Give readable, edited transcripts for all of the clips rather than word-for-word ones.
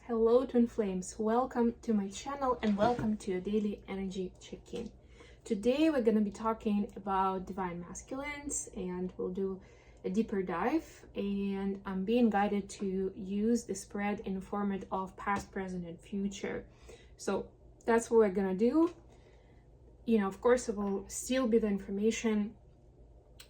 Hello twin flames, welcome to my channel and welcome to a daily energy check-in. Today we're going to be talking about divine masculines and we'll do a deeper dive, and I'm being guided to use the spread in the format of past, present and future. So that's what we're going to do. Of course it will still be the information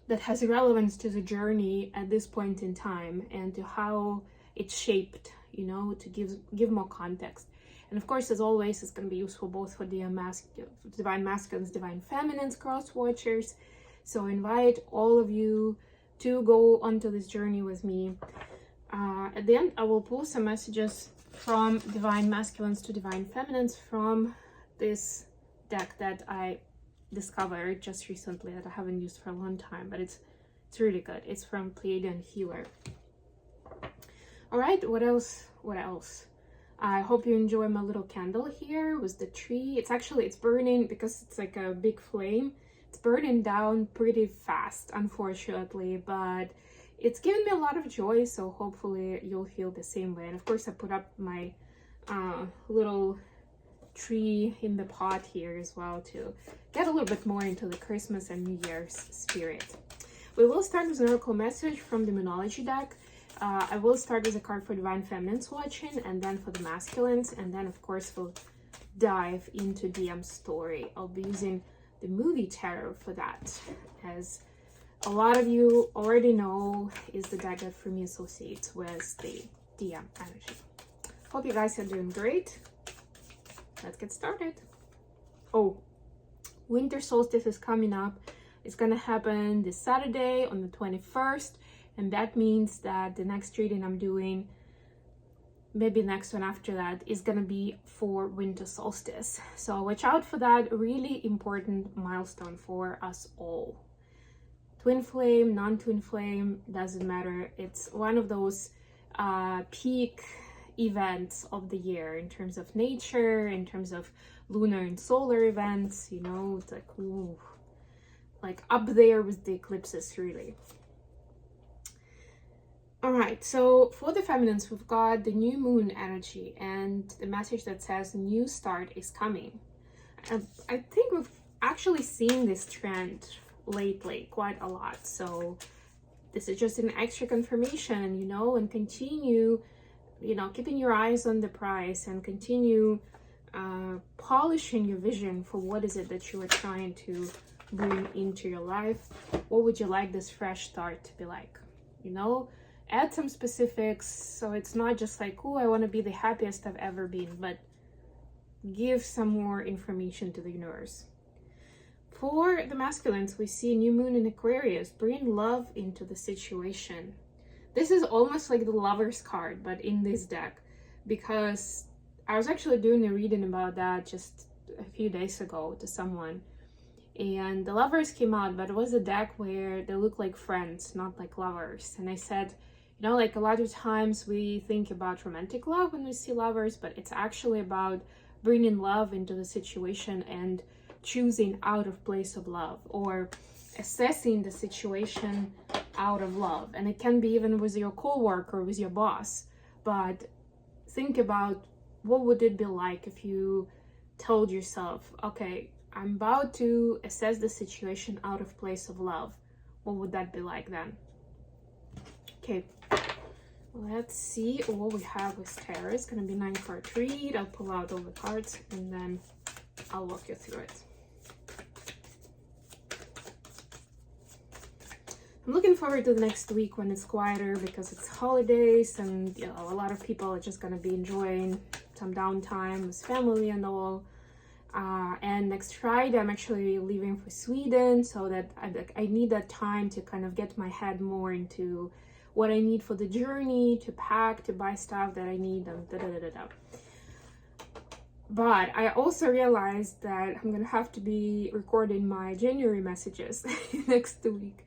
that has relevance to the journey at this point in time and to how it's shaped, to give more context. And of course, as always, it's going to be useful both for the divine masculines, divine feminines, cross watchers. So I invite all of you to go onto this journey with me. At the end, I will pull some messages from divine masculines to divine feminines from this deck that I discovered just recently that I haven't used for a long time, but it's really good. It's from Pleiadian Healer. All right, what else? I hope you enjoy my little candle here with the tree. It's burning because it's like a big flame. It's burning down pretty fast, unfortunately, but it's giving me a lot of joy, so hopefully you'll feel the same way. And of course I put up my little tree in the pot here as well to get a little bit more into the Christmas and New Year's spirit. We will start with an oracle message from the Moonology deck. I will start with a card for divine feminines watching, and then for the masculines, and then of course we'll dive into DM's story. I'll be using the movie tarot for that, as a lot of you already know is the deck that for me associates with the DM energy. Hope you guys are doing great. Let's get started. Oh, winter solstice is coming up. It's gonna happen this Saturday on the 21st. And that means that the next reading I'm doing, maybe next one after that, is gonna be for winter solstice. So watch out for that really important milestone for us all. Twin flame, non-twin flame, doesn't matter. It's one of those peak events of the year in terms of nature, in terms of lunar and solar events, it's like, ooh, like up there with the eclipses, really. All right, so for the feminines, we've got the new moon energy and the message that says new start is coming. I think we've actually seen this trend lately quite a lot. So this is just an extra confirmation, and continue, keeping your eyes on the prize and continue polishing your vision for what is it that you are trying to bring into your life. What would you like this fresh start to be like? Add some specifics, so it's not just like, oh, I want to be the happiest I've ever been, but give some more information to the universe. For the masculines, we see new moon in Aquarius, bring love into the situation. This is almost like the Lovers card, but in this deck, because I was actually doing a reading about that just a few days ago to someone, and the Lovers came out, but it was a deck where they look like friends, not like lovers. And I said, like a lot of times we think about romantic love when we see lovers, but it's actually about bringing love into the situation and choosing out of place of love, or assessing the situation out of love. And it can be even with your co-worker, with your boss, but think about what would it be like if you told yourself, okay, I'm about to assess the situation out of place of love. What would that be like then? Okay, let's see what we have with tarot. It's going to be 9-card read. I'll pull out all the cards and then I'll walk you through it. I'm looking forward to the next week when it's quieter because it's holidays and a lot of people are just going to be enjoying some downtime with family and all. And next Friday I'm actually leaving for Sweden, so that I need that time to kind of get my head more into what I need for the journey, to pack, to buy stuff that I need, and But I also realized that I'm gonna have to be recording my January messages next week.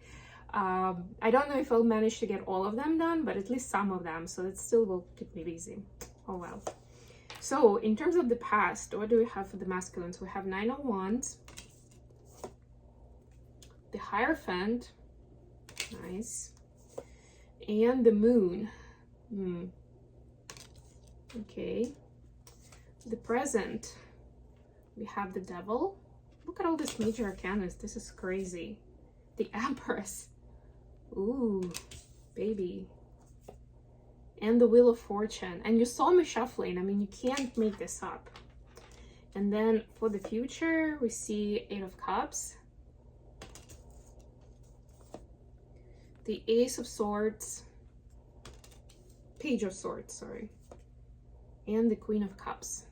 I don't know if I'll manage to get all of them done, but at least some of them, so it still will keep me busy. Oh well. So in terms of the past, what do we have for the masculines? We have 9 of Wands, the Hierophant, nice, and the Moon. Okay. The present, we have the devil. Look at all this major arcanas. This is crazy. The Empress. Ooh, baby. And the Wheel of Fortune. And you saw me shuffling. I mean, you can't make this up. And then for the future, we see Eight of Cups. The Ace of Swords. Page of Swords, sorry. And the Queen of Cups.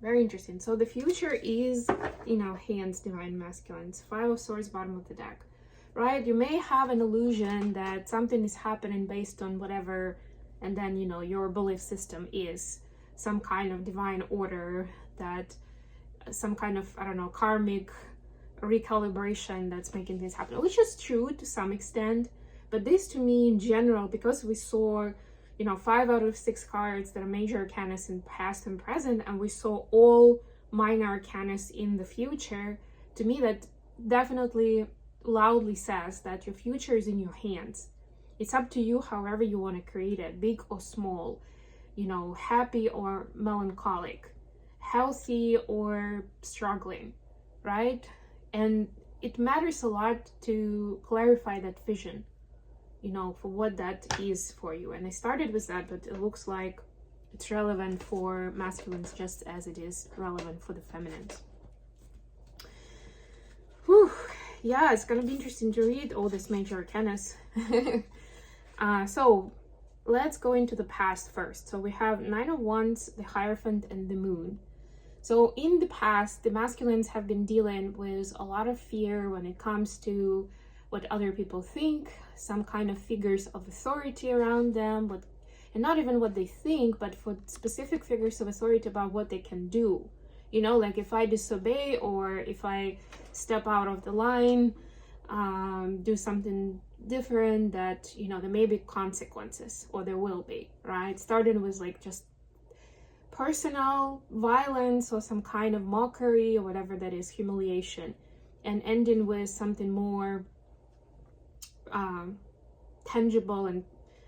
Very interesting. So the future is in our hands, Divine Masculines. Five of Swords, bottom of the deck. Right? You may have an illusion that something is happening based on whatever, and then, you know, your belief system is some kind of divine order, that some kind of, I don't know, karmic recalibration that's making this happen, which is true to some extent. But this, to me, in general, because we saw, you know, 5 out of 6 cards that are major arcanas in past and present, and we saw all minor arcanas in the future, to me that definitely loudly says that your future is in your hands. It's up to you however you want to create it, big or small, you know, happy or melancholic, healthy or struggling, right? And it matters a lot to clarify that vision, you know, for what that is for you. And I started with that, but it looks like it's relevant for masculines just as it is relevant for the feminines. Whew. Yeah, it's gonna be interesting to read all these major arcanas. So let's go into the past first. So we have Nine of Wands, the Hierophant, and the Moon. So in the past, the masculines have been dealing with a lot of fear when it comes to what other people think, some kind of figures of authority around them, and not even what they think, but for specific figures of authority about what they can do. You know, like if I disobey or if I step out of the line, do something different, that, you know, there may be consequences, or there will be, right? Starting with like just personal violence or some kind of mockery or whatever that is, humiliation, and ending with something more tangible, and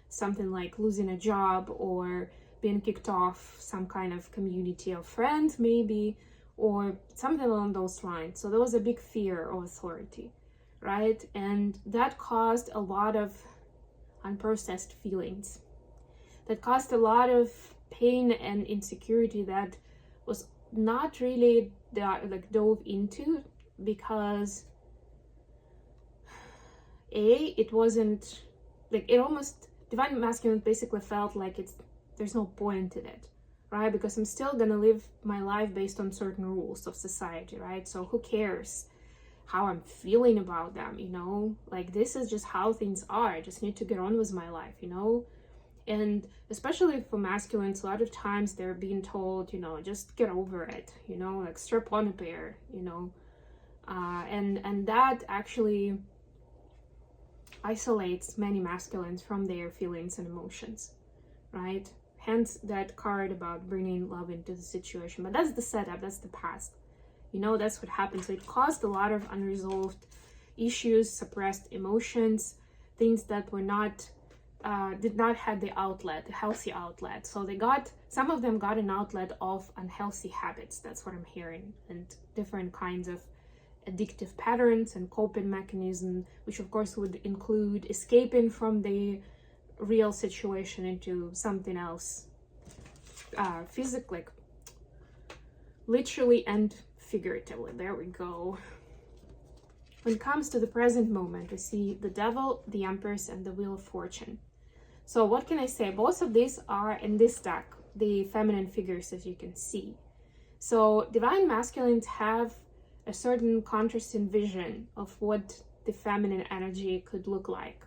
something like losing a job or being kicked off some kind of community of friends maybe, or something along those lines. So there was a big fear of authority, right? And that caused a lot of unprocessed feelings, that caused a lot of pain and insecurity that was not really dove into, because it wasn't like, it almost, Divine Masculine basically felt like there's no point in it, right? Because I'm still gonna live my life based on certain rules of society, right? So who cares how I'm feeling about them, you know? Like, this is just how things are. I just need to get on with my life, you know? And especially for masculines, a lot of times they're being told, you know, just get over it, you know, like strap on a pair, you know? And that actually isolates many masculines from their feelings and emotions, right? Hence that card about bringing love into the situation. But that's the setup, that's the past, you know, that's what happened. So it caused a lot of unresolved issues, suppressed emotions, things that were not did not have the outlet, the healthy outlet. So some of them got an outlet of unhealthy habits, that's what I'm hearing, and different kinds of addictive patterns and coping mechanism, which of course would include escaping from the real situation into something else, physically, literally and figuratively. There we go. When it comes to the present moment, we see the Devil, the Empress, and the Wheel of Fortune. So what can I say? Both of these are in this deck, the feminine figures, as you can see. So Divine Masculines have a certain contrasting vision of what the feminine energy could look like.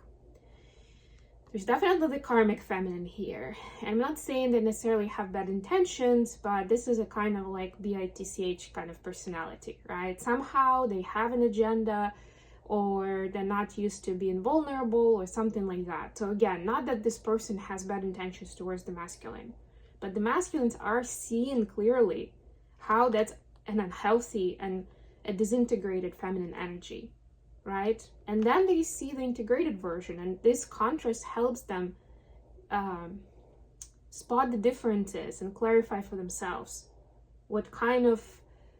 There's definitely the karmic feminine here. I'm not saying they necessarily have bad intentions, but this is a kind of like bitch kind of personality, right? Somehow they have an agenda, or they're not used to being vulnerable or something like that. So again, not that this person has bad intentions towards the masculine, but the masculines are seeing clearly how that's an unhealthy and a disintegrated feminine energy, right? And then they see the integrated version, and this contrast helps them spot the differences and clarify for themselves what kind of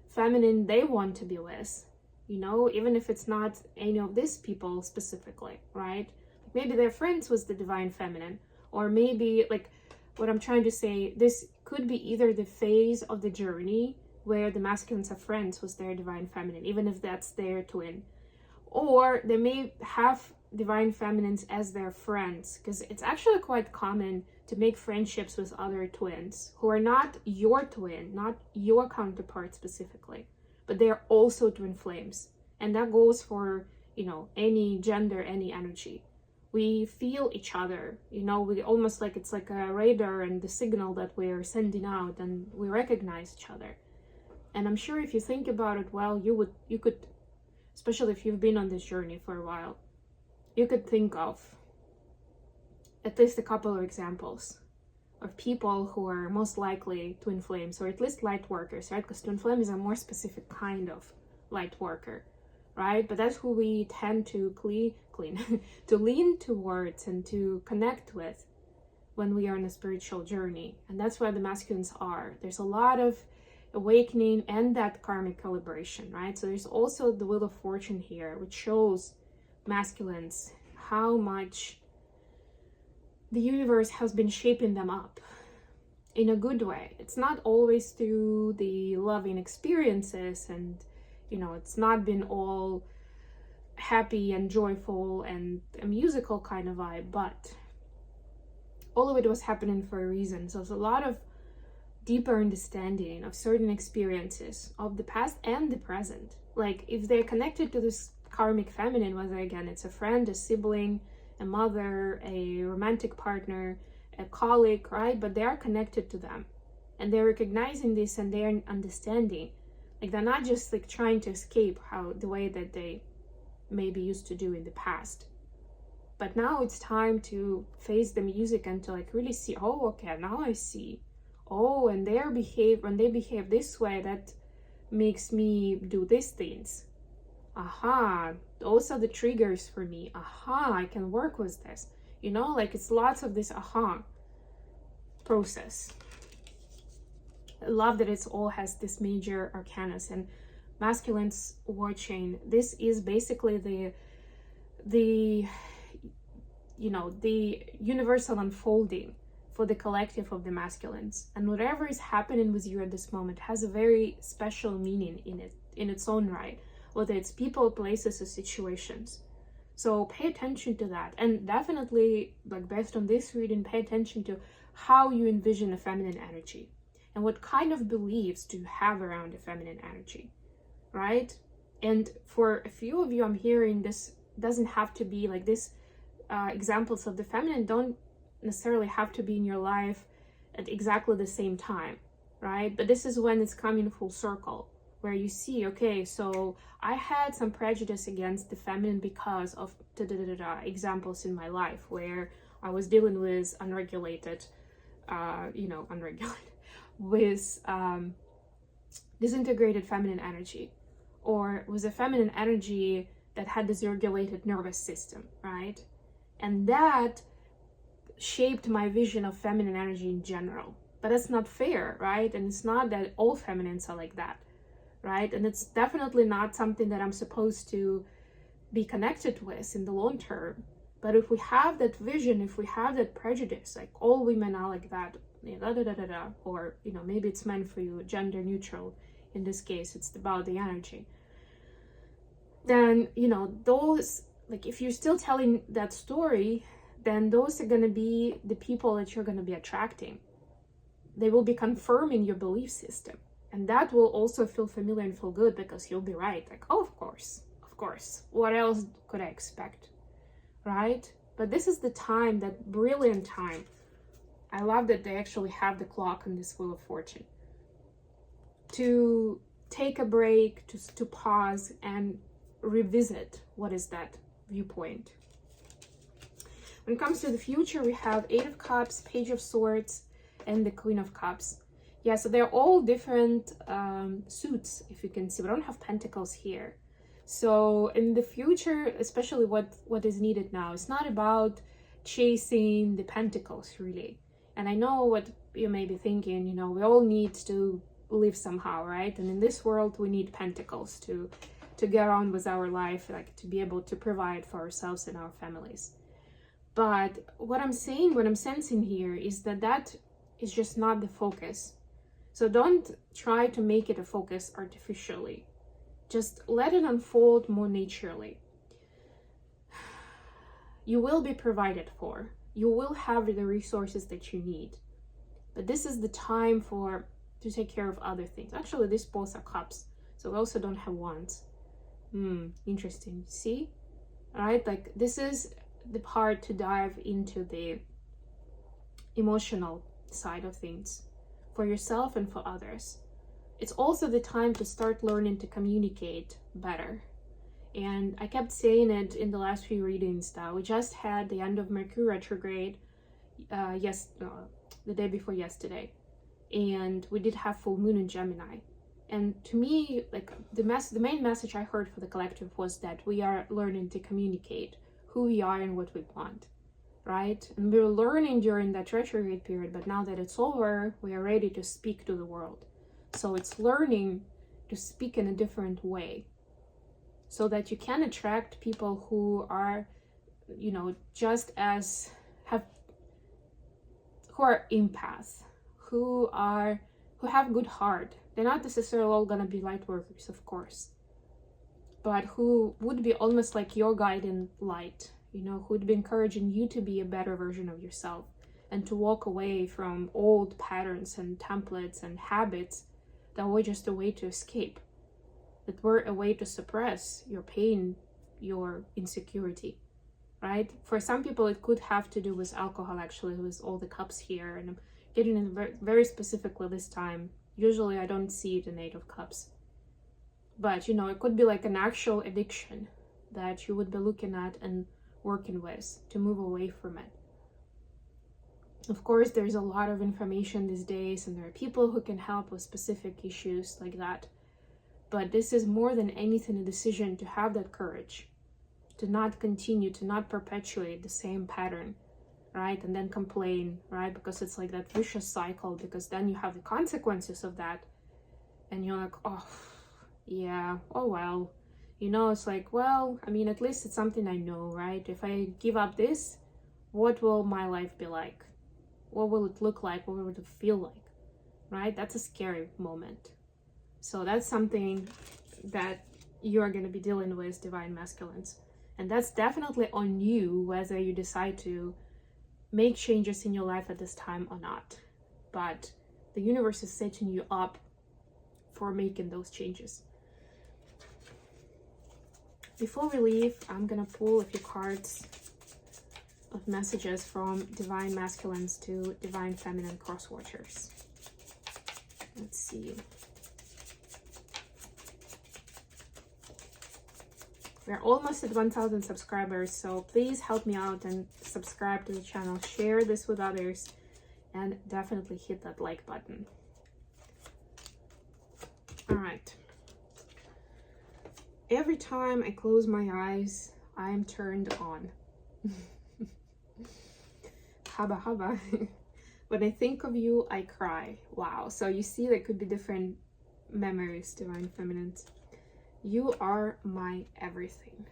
feminine they want to be with, you know, even if it's not any of these people specifically, right? Maybe they're friends with the divine feminine, or maybe, like, what I'm trying to say, this could be either the phase of the journey where the masculines are friends with their divine feminine, even if that's their twin, or they may have divine feminines as their friends, because it's actually quite common to make friendships with other twins who are not your twin, not your counterpart specifically, but they are also twin flames. And that goes for, you know, any gender, any energy. We feel each other, you know, we almost like it's like a radar and the signal that we're sending out, and we recognize each other. And I'm sure if you think about it well, you could, especially if you've been on this journey for a while, you could think of at least a couple of examples of people who are most likely twin flames, or at least light workers, right? Because twin flame is a more specific kind of light worker, right? But that's who we tend to to lean towards and to connect with when we are on a spiritual journey. And that's where the masculines are. There's a lot of awakening and that karmic calibration, right? So there's also the Wheel of Fortune here, which shows masculines how much the universe has been shaping them up in a good way. It's not always through the loving experiences, and, you know, it's not been all happy and joyful and a musical kind of vibe, but all of it was happening for a reason. So there's a lot of deeper understanding of certain experiences of the past and the present. Like, if they're connected to this karmic feminine, whether again it's a friend, a sibling, a mother, a romantic partner, a colleague, right? But they are connected to them, and they're recognizing this, and they're understanding. Like, they're not just like trying to escape the way that they maybe used to do in the past. But now it's time to face the music and to like really see, oh, okay, now I see. Oh, and when they behave this way, that makes me do these things. Aha, those are the triggers for me. Aha, I can work with this. You know, like, it's lots of this aha process. I love that it all has this major arcanus, and masculines watching. This is basically the you know, the universal unfolding for the collective of the masculines. And whatever is happening with you at this moment has a very special meaning in its own right, whether it's people, places, or situations. So pay attention to that, and definitely, like, based on this reading, pay attention to how you envision a feminine energy and what kind of beliefs do you have around a feminine energy, right? And for a few of you, I'm hearing this doesn't have to be like this. Examples of the feminine don't necessarily have to be in your life at exactly the same time, right? But this is when it's coming full circle, where you see, okay, so I had some prejudice against the feminine because of examples in my life where I was dealing with unregulated, with disintegrated feminine energy, or with a feminine energy that had dysregulated nervous system, right? And that shaped my vision of feminine energy in general. But that's not fair, right? And it's not that all feminines are like that, right? And it's definitely not something that I'm supposed to be connected with in the long term. But if we have that vision, if we have that prejudice, like all women are like that, or, you know, maybe it's meant for you, gender neutral. In this case, it's about the energy. Then, you know, those, like, if you're still telling that story, then those are going to be the people that you're going to be attracting. They will be confirming your belief system. And that will also feel familiar and feel good, because you'll be right. Like, oh, of course. What else could I expect? Right? But this is the time, that brilliant time. I love that they actually have the clock in this Wheel of Fortune. To take a break, to pause and revisit what is that viewpoint. When it comes to the future, we have Eight of Cups, Page of Swords, and the Queen of Cups. Yeah, so they're all different suits, if you can see. We don't have pentacles here. So in the future, especially what is needed now, it's not about chasing the pentacles, really. And I know what you may be thinking, you know, we all need to live somehow, right? And in this world, we need pentacles to get on with our life, like to be able to provide for ourselves and our families. But what I'm saying, what I'm sensing here is that is just not the focus. So don't try to make it a focus artificially. Just let it unfold more naturally. You will be provided for. You will have the resources that you need. But this is the time to take care of other things. Actually, these both are cups. So we also don't have wands. Interesting. See? Alright, like this is the part to dive into the emotional side of things for yourself and for others. It's also the time to start learning to communicate better. And I kept saying it in the last few readings that we just had the end of Mercury retrograde the day before yesterday, and we did have full moon in Gemini. And to me, like the main message I heard for the collective was that we are learning to communicate who we are and what we want, right? And we were learning during that retrograde period, but now that it's over, we are ready to speak to the world. So it's learning to speak in a different way so that you can attract people who are, you know, just as who are empaths, who have good heart. They're not necessarily all gonna be light workers, of course, but who would be almost like your guiding light, you know, who would be encouraging you to be a better version of yourself and to walk away from old patterns and templates and habits that were just a way to escape, that were a way to suppress your pain, your insecurity, right? For some people, it could have to do with alcohol, actually, with all the cups here. And I'm getting in very specifically this time. Usually I don't see it in Eight of Cups. But, you know, it could be like an actual addiction that you would be looking at and working with to move away from it. Of course, there's a lot of information these days, and there are people who can help with specific issues like that. But this is more than anything a decision to have that courage, to not continue, to not perpetuate the same pattern, right? And then complain, right? Because it's like that vicious cycle, because then you have the consequences of that. And you're like, oh, yeah, oh well. You know, it's like, well, I mean, at least it's something I know, right? If I give up this, what will my life be like? What will it look like? What will it feel like? Right? That's a scary moment. So that's something that you are going to be dealing with, divine masculines. And that's definitely on you, whether you decide to make changes in your life at this time or not. But the universe is setting you up for making those changes. Before we leave, I'm going to pull a few cards of messages from divine masculines to divine feminine cross watchers. Let's see. We're almost at 1,000 subscribers, so please help me out and subscribe to the channel, share this with others, and definitely hit that like button. All right. Every time I close my eyes, I am turned on. Haba haba. When I think of you, I cry. Wow. So you see, there could be different memories, divine feminines. You are my everything.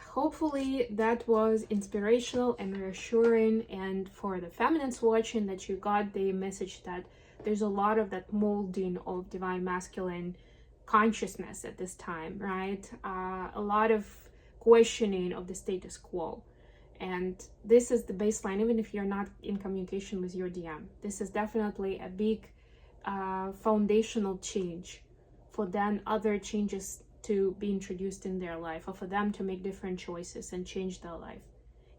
Hopefully that was inspirational and reassuring, and for the feminines watching, that you got the message that there's a lot of that molding of divine masculine consciousness at this time, right? A lot of questioning of the status quo. And this is the baseline, even if you're not in communication with your DM. This is definitely a big foundational change for then other changes to be introduced in their life, or for them to make different choices and change their life.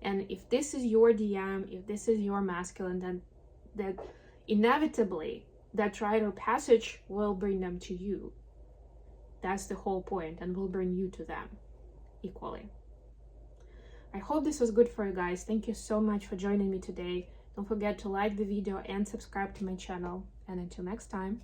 And if this is your DM, if this is your masculine, then that inevitably that rite of passage will bring them to you. That's the whole point, and will bring you to them equally. I hope this was good for you guys. Thank you so much for joining me today. Don't forget to like the video and subscribe to my channel. And until next time.